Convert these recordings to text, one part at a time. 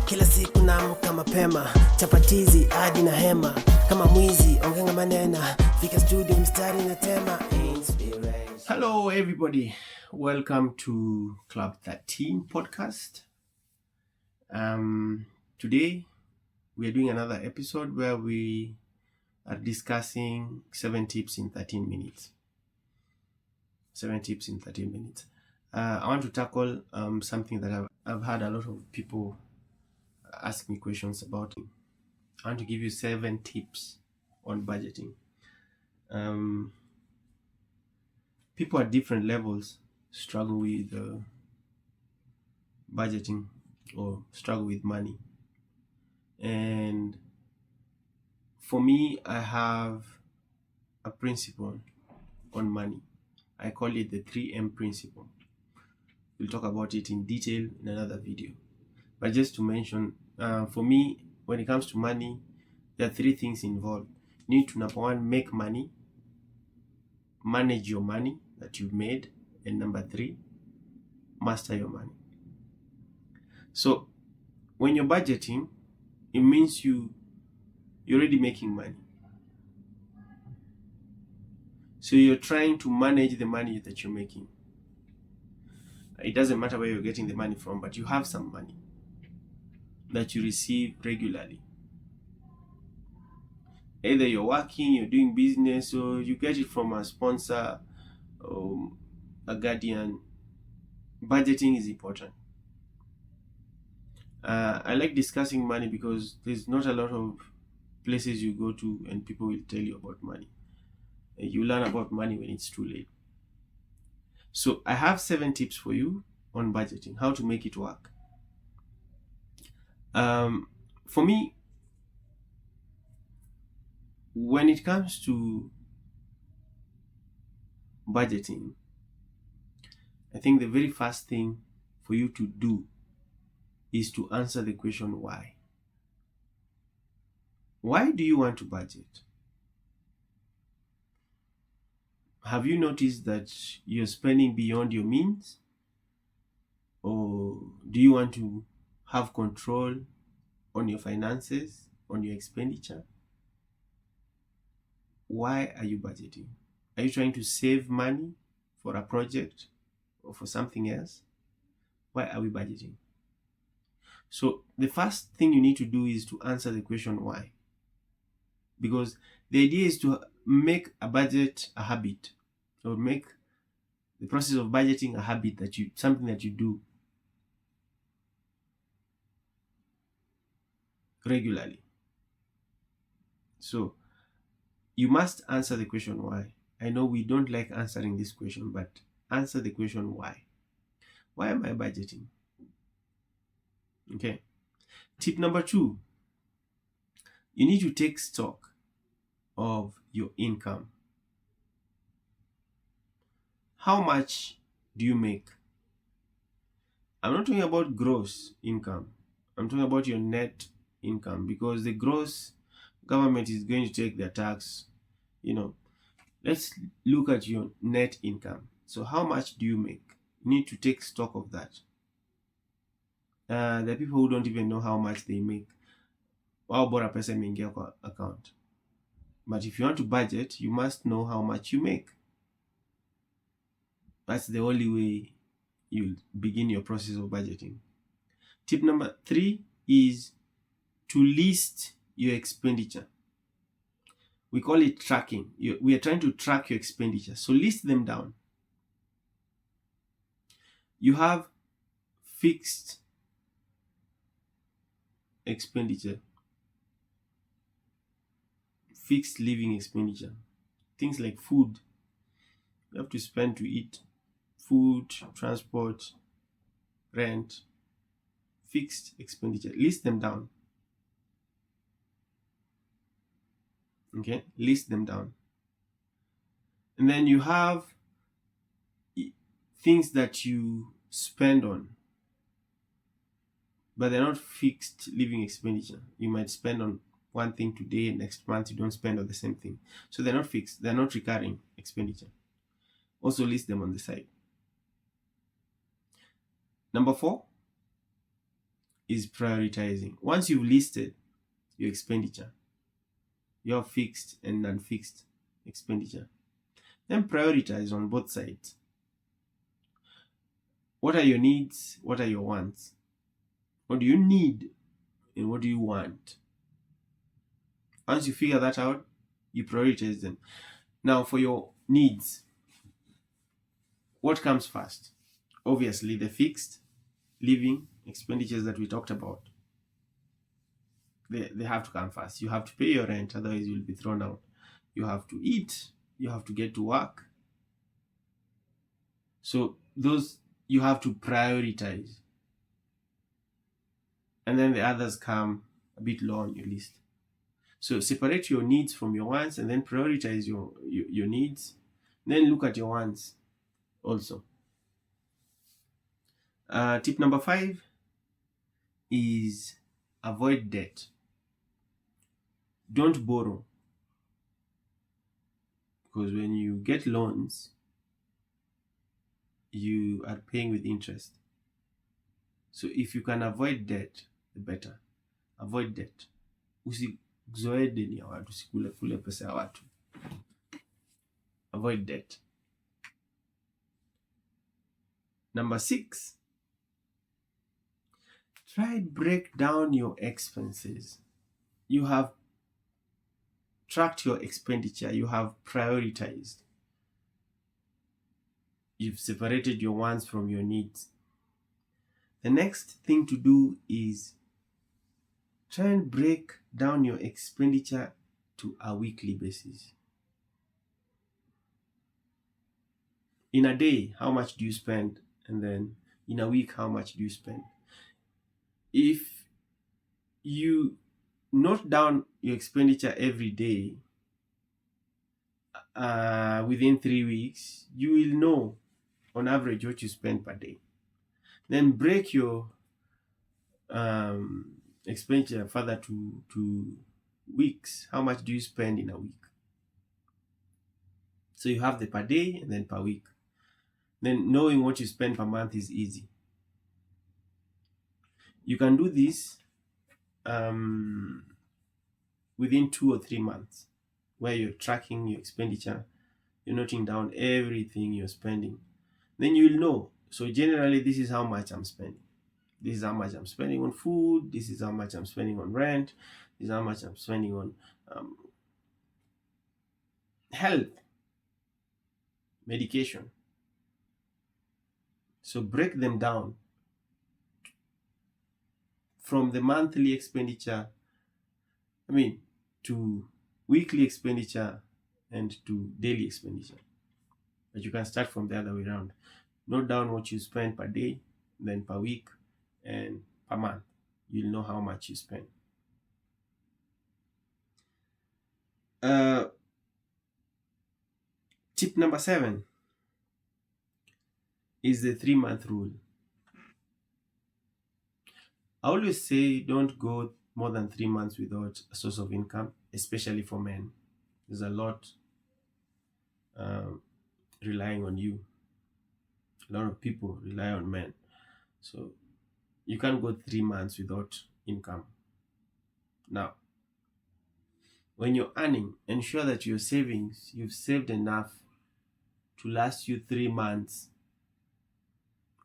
Kila siku naamka mapema, chapatizi hadi na hema. Kama mwizi ongenga manena, fika studio mstari na tema. Inspiration. Hello everybody, welcome to Club 13 podcast. Today we are doing another episode where we are discussing 7 tips in 13 minutes. 7 tips in 13 minutes. I want to tackle something that I've had a lot of people ask me questions about. I want to give you 7 tips on budgeting. People at different levels struggle with budgeting or struggle with money. And for me, I have a principle on money. I call it the 3M principle. We'll talk about it in detail in another video. But just to mention, for me, when it comes to money, there are 3 things involved. You need to, number 1, make money, manage your money that you've made, and number 3, master your money. So when you're budgeting, it means you're already making money. So you're trying to manage the money that you're making. It doesn't matter where you're getting the money from, but you have some money that you receive regularly. Either you're working, you're doing business, or you get it from a sponsor or a guardian. Budgeting is important. I like discussing money because there's not a lot of places you go to and people will tell you about money. You learn about money when it's too late. So I have 7 tips for you on budgeting, how to make it work. For me, when it comes to budgeting, I think the very first thing for you to do is to answer the question why. Why do you want to budget? Have you noticed that you're spending beyond your means? Or do you want to have control on your finances, on your expenditure? Why are you budgeting? Are you trying to save money for a project or for something else? Why are we budgeting? So the first thing you need to do is to answer the question why. Because the idea is to make a budget a habit, or make the process of budgeting a habit, something that you do regularly. So you must answer the question why. I know we don't like answering this question, but answer the question why. Why am I budgeting? Okay. Tip number 2, you need to take stock of your income. How much do you make? I'm not talking about gross income. I'm talking about your net income, because the gross, government is going to take their tax. Let's look at your net income. So how much do you make? You need to take stock of that. There are people who don't even know how much they make. Wao bora pesa imeingia kwa account. But if you want to budget, you must know how much you make. That's the only way you'll begin your process of budgeting. Tip number 3 is to list your expenditure. We call it tracking. We are trying to track your expenditure. So list them down. You have fixed expenditure, fixed living expenditure. Things like food. You have to spend to eat. Food, transport, rent, fixed expenditure. List them down. Okay, list them down. And then you have things that you spend on, but they're not fixed living expenditure. You might spend on one thing today, next month you don't spend on the same thing. So they're not fixed, they're not recurring expenditure. Also list them on the side. Number 4 is prioritizing. Once you've listed your expenditure, your fixed and non-fixed expenditure, then prioritize on both sides. What are your needs? What are your wants? What do you need and what do you want? Once you figure that out, you prioritize them. Now, for your needs, what comes first? Obviously, the fixed living expenditures that we talked about. They have to come first. You have to pay your rent, otherwise you'll be thrown out. You have to eat. You have to get to work. So those you have to prioritize. And then the others come a bit low on your list. So separate your needs from your wants and then prioritize your needs. Then look at your wants also. Tip number 5 is avoid debt. Don't borrow. Because when you get loans, you are paying with interest. So if you can avoid debt, the better. Avoid debt. Usizoe deni ya watu, usikule pesa ya watu. Avoid debt. Number 6, try break down your expenses. You have tracked your expenditure. You have prioritized. You've separated your wants from your needs. The next thing to do is try and break down your expenditure to a weekly basis. In a day, how much do you spend? And then in a week, how much do you spend? If you note down your expenditure every day, within 3 weeks, you will know on average what you spend per day. Then break your expenditure further to weeks. How much do you spend in a week? So you have the per day and then per week. Then knowing what you spend per month is easy. You can do this within 2 or 3 months, where you're tracking your expenditure, you're noting down everything you're spending. Then you'll know. So generally, this is how much I'm spending. This is how much I'm spending on food. This is how much I'm spending on rent. This is how much I'm spending on health, medication. So break them down from the monthly expenditure, to weekly expenditure and to daily expenditure. But you can start from the other way around. Note down what you spend per day, then per week, and per month. You'll know how much you spend. Tip number 7 is the 3-month rule. I always say don't go more than 3 months without a source of income, especially for men. There's a lot relying on you. A lot of people rely on men. So you can't go 3 months without income. Now, when you're earning, ensure that your savings, you've saved enough to last you 3 months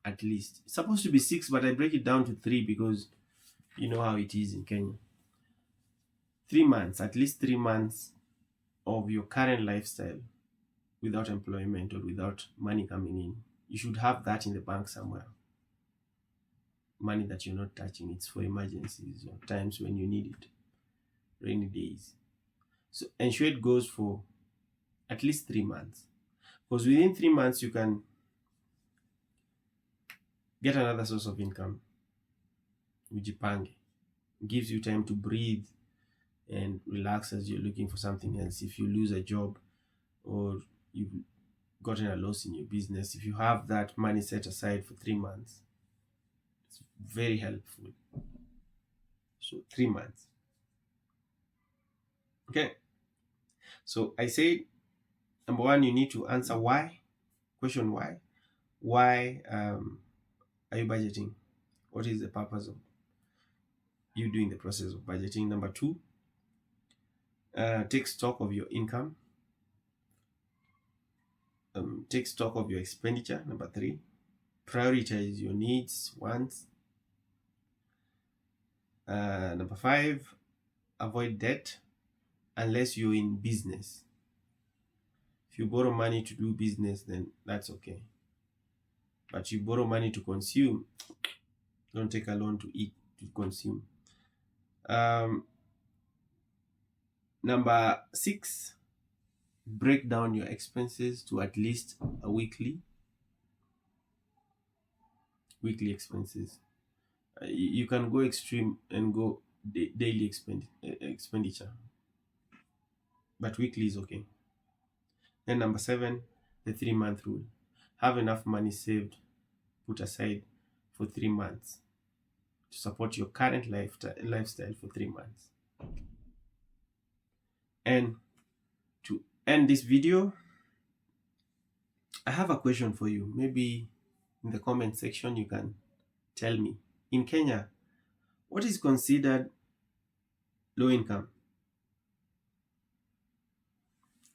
at least. It's supposed to be 6, but I break it down to 3 because you know how it is in Kenya. 3 months, at least 3 months of your current lifestyle without employment or without money coming in. You should have that in the bank somewhere. Money that you're not touching. It's for emergencies or times when you need it. Rainy days. So ensure it goes for at least 3 months. Because within 3 months, you can get another source of income. Ujipange. Gives you time to breathe and relax as you're looking for something else. If you lose a job or you've gotten a loss in your business, if you have that money set aside for 3 months, it's very helpful. So 3 months. Okay. So I said, number 1, you need to answer why. Question why. Why are you budgeting? What is the purpose of? you doing the process of budgeting. Number 2, take stock of your income. Take stock of your expenditure. Number 3, prioritize your needs, wants. Number 5, avoid debt unless you're in business. If you borrow money to do business, then that's okay. But you borrow money to consume, don't take a loan to eat, to consume. Number 6, break down your expenses to at least a weekly expenses. You can go extreme and go daily expenditure, but weekly is okay. Then number 7, the 3-month rule. Have enough money saved, put aside for 3 months to support your current lifestyle for 3 months. And to end this video, I have a question for you. Maybe in the comment section you can tell me, in Kenya, what is considered low income?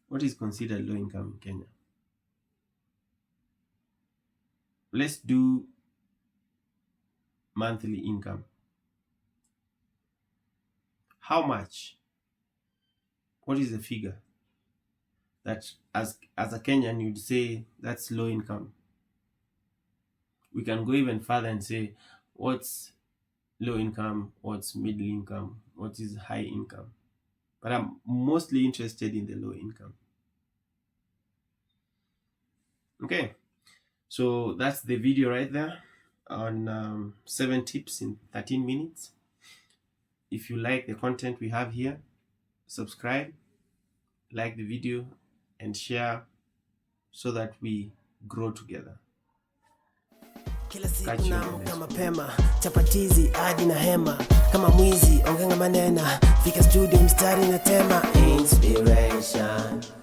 What is considered low income in Kenya? Let's do monthly income. How much? What is the figure that as a Kenyan you'd say that's low income? We can go even further and say, what's low income, what's middle income, what is high income? But I'm mostly interested in the low income. Okay, so that's the video right there on 7 tips in 13 minutes. If you like the content we have here, subscribe, like the video, and share so that we grow together. Kila siku naamka mapema, chapatizi hadi na hema, kama mwizi ongea manena, fika studio mstari na tema, inspiration.